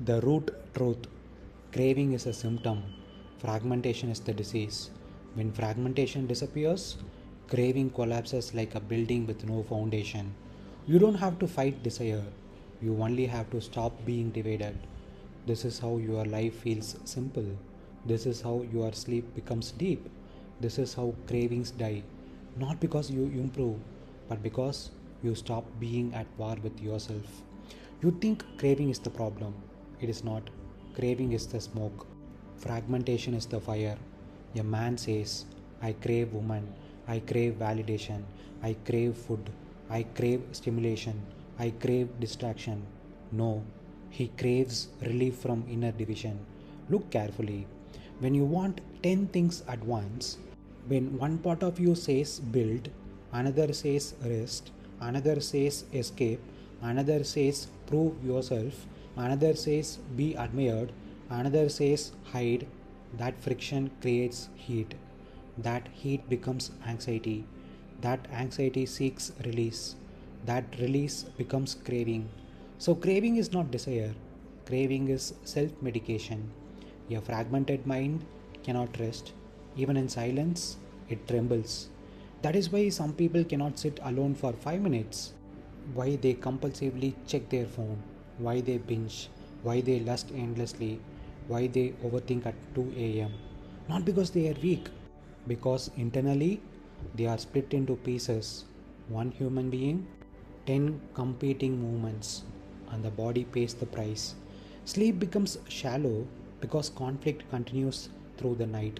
The root truth: craving is a symptom, fragmentation is the disease. When fragmentation disappears, craving collapses like a building with no foundation. You don't have to fight desire, you only have to stop being divided. This is how your life feels simple. This is how your sleep becomes deep. This is how cravings die. Not because you improve, but because you stop being at war with yourself. You think craving is the problem. It is not. Craving is the smoke. Fragmentation is the fire. A man says, I crave woman, I crave validation, I crave food, I crave stimulation, I crave distraction. No, he craves relief from inner division. Look carefully. When you want 10 things at once, when one part of you says build, another says rest, another says escape, another says prove yourself, another says be admired, another says hide, that friction creates heat. That heat becomes anxiety. That anxiety seeks release. That release becomes craving. So, craving is not desire, craving is self medication. A fragmented mind cannot rest. Even in silence, it trembles. That is why some people cannot sit alone for 5 minutes. Why they compulsively check their phone, why they binge, why they lust endlessly, why they overthink at 2 a.m. Not because they are weak, because internally they are split into pieces. One human being, 10 competing movements, and the body pays the price. Sleep becomes shallow because conflict continues through the night.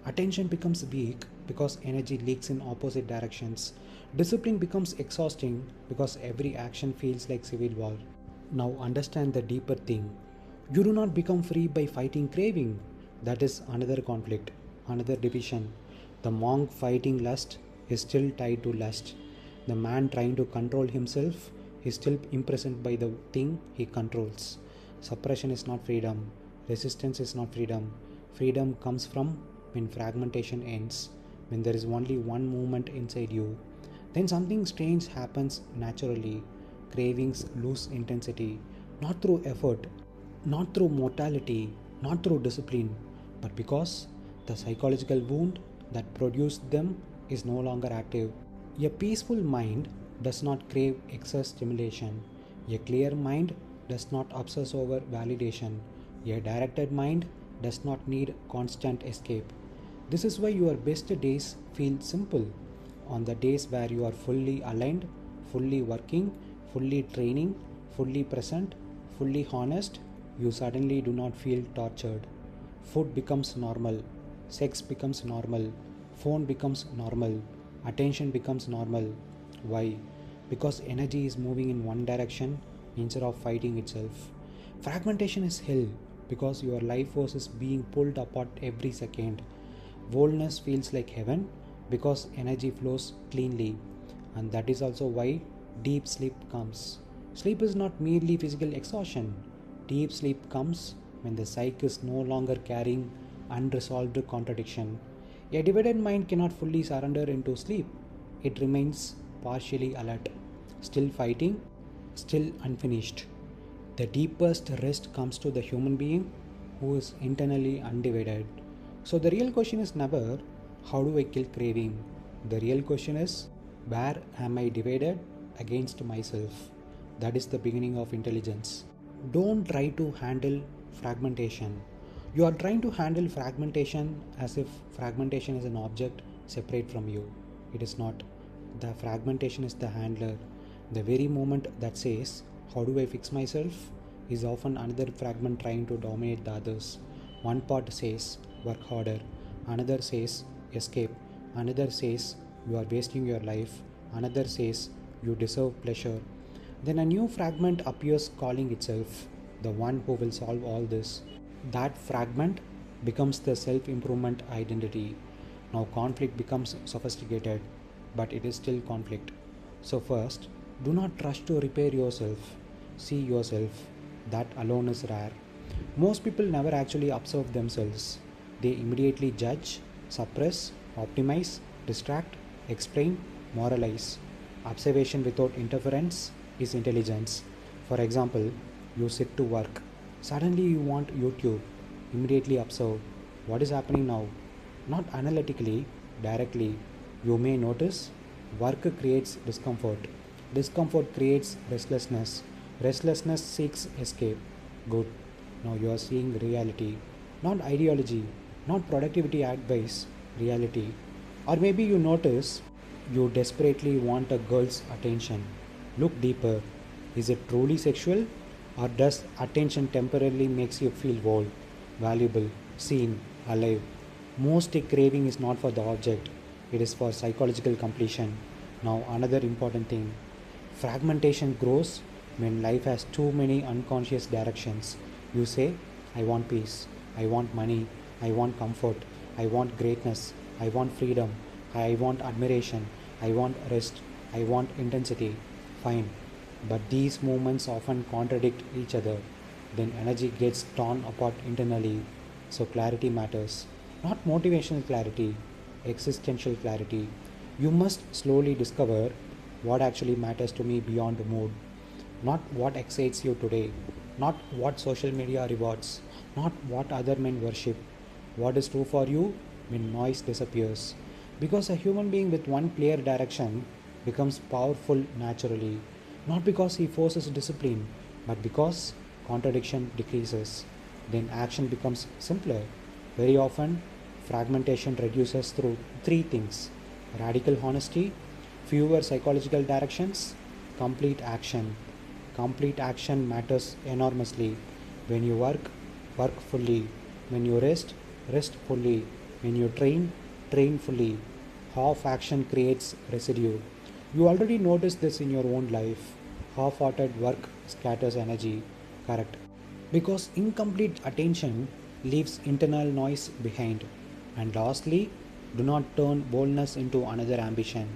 Attention becomes weak because energy leaks in opposite directions. Discipline becomes exhausting because every action feels like civil war. Now understand the deeper thing. You do not become free by fighting craving. That is another conflict, another division. The monk fighting lust is still tied to lust. The man trying to control himself is still imprisoned by the thing he controls. Suppression is not freedom. Resistance is not freedom. Freedom comes from when fragmentation ends, when there is only one movement inside you. Then something strange happens naturally. Cravings lose intensity, not through effort, not through mortality, not through discipline, but because the psychological wound that produced them is no longer active. A peaceful mind does not crave excess stimulation. A clear mind does not obsess over validation. A directed mind does not need constant escape. This is why your best days feel simple. On the days where you are fully aligned, fully working, fully training, fully present, fully honest, you suddenly do not feel tortured. Food becomes normal, sex becomes normal, phone becomes normal, attention becomes normal. Why? Because energy is moving in one direction instead of fighting itself. Fragmentation is hell because your life force is being pulled apart every second. Wholeness feels like heaven because energy flows cleanly, and that is also why deep sleep comes. Sleep is not merely physical exhaustion. Deep sleep comes when the psyche is no longer carrying unresolved contradiction. A divided mind cannot fully surrender into sleep. It remains partially alert, still fighting, still unfinished. The deepest rest comes to the human being who is internally undivided. So the real question is never, how do I kill craving? The real question is, where am I divided against myself? That is the beginning of intelligence. Don't try to handle fragmentation. You are trying to handle fragmentation as if fragmentation is an object separate from you. It is not. The fragmentation is the handler. The very moment that says, how do I fix myself? Is often another fragment trying to dominate the others. One part says, work harder. Another says, escape. Another says, you are wasting your life. Another says, you deserve pleasure. Then a new fragment appears calling itself, the one who will solve all this. That fragment becomes the self-improvement identity. Now conflict becomes sophisticated, but it is still conflict. So first, do not rush to repair yourself. See yourself. That alone is rare. Most people never actually observe themselves. They immediately judge, suppress, optimize, distract, explain, moralize. Observation without interference is intelligence. For example, you sit to work. Suddenly you want YouTube. Immediately observe what is happening now. Not analytically, directly. You may notice work creates discomfort. Discomfort creates restlessness. Restlessness seeks escape. Good. Now you are seeing reality. Not ideology, not productivity advice, reality. Or maybe you notice you desperately want a girl's attention. Look deeper. Is it truly sexual? Or does attention temporarily makes you feel whole, valuable, seen, alive? Most craving is not for the object, it is for psychological completion. Now another important thing. Fragmentation grows when life has too many unconscious directions. You say, I want peace, I want money, I want comfort, I want greatness, I want freedom, I want admiration, I want rest, I want intensity. Fine. But these movements often contradict each other. Then energy gets torn apart internally. So clarity matters. Not motivational clarity, existential clarity. You must slowly discover what actually matters to me beyond the mood. Not what excites you today, not what social media rewards, not what other men worship. What is true for you when noise disappears. Because a human being with one clear direction becomes powerful naturally, not because he forces discipline, but because contradiction decreases. Then action becomes simpler. Very often, fragmentation reduces through three things: radical honesty, fewer psychological directions, complete action. Complete action matters enormously. When you work, work fully. When you rest, rest fully. When you train, train fully. Half action creates residue. You already noticed this in your own life. Half hearted work scatters energy. Correct. Because incomplete attention leaves internal noise behind. And lastly, do not turn boldness into another ambition.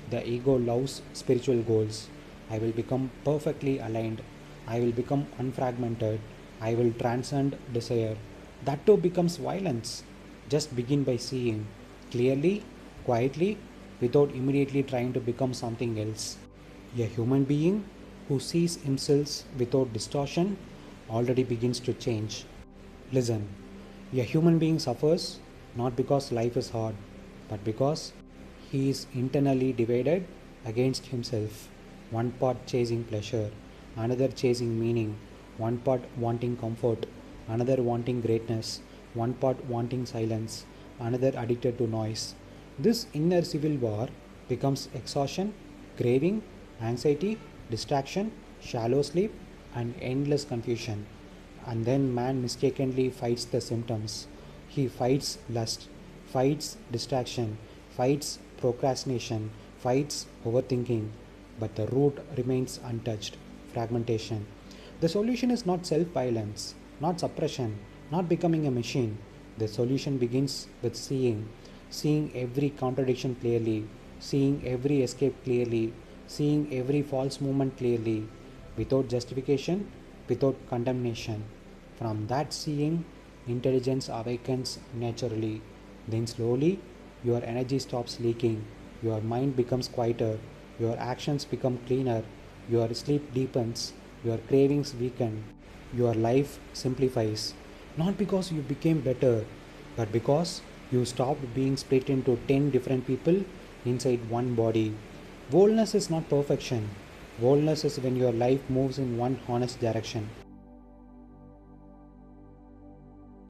The ego loves spiritual goals. I will become perfectly aligned. I will become unfragmented. I will transcend desire. That too becomes violence. Just begin by seeing clearly, quietly, without immediately trying to become something else. A human being who sees himself without distortion already begins to change. Listen, a human being suffers not because life is hard, but because he is internally divided against himself. One part chasing pleasure, another chasing meaning, one part wanting comfort, another wanting greatness, one part wanting silence, another addicted to noise. This inner civil war becomes exhaustion, craving, anxiety, distraction, shallow sleep, and endless confusion. And then man mistakenly fights the symptoms. He fights lust, fights distraction, fights procrastination, fights overthinking, but the root remains untouched: fragmentation. The solution is not self violence, not suppression, not becoming a machine. The solution begins with seeing every contradiction clearly, seeing every escape clearly, seeing every false movement clearly, without justification, without condemnation. From that seeing, intelligence awakens naturally. Then slowly, your energy stops leaking, your mind becomes quieter, your actions become cleaner, your sleep deepens, your cravings weaken, your life simplifies. Not because you became better, but because you stopped being split into 10 different people inside one body. Wholeness is not perfection. Wholeness is when your life moves in one honest direction.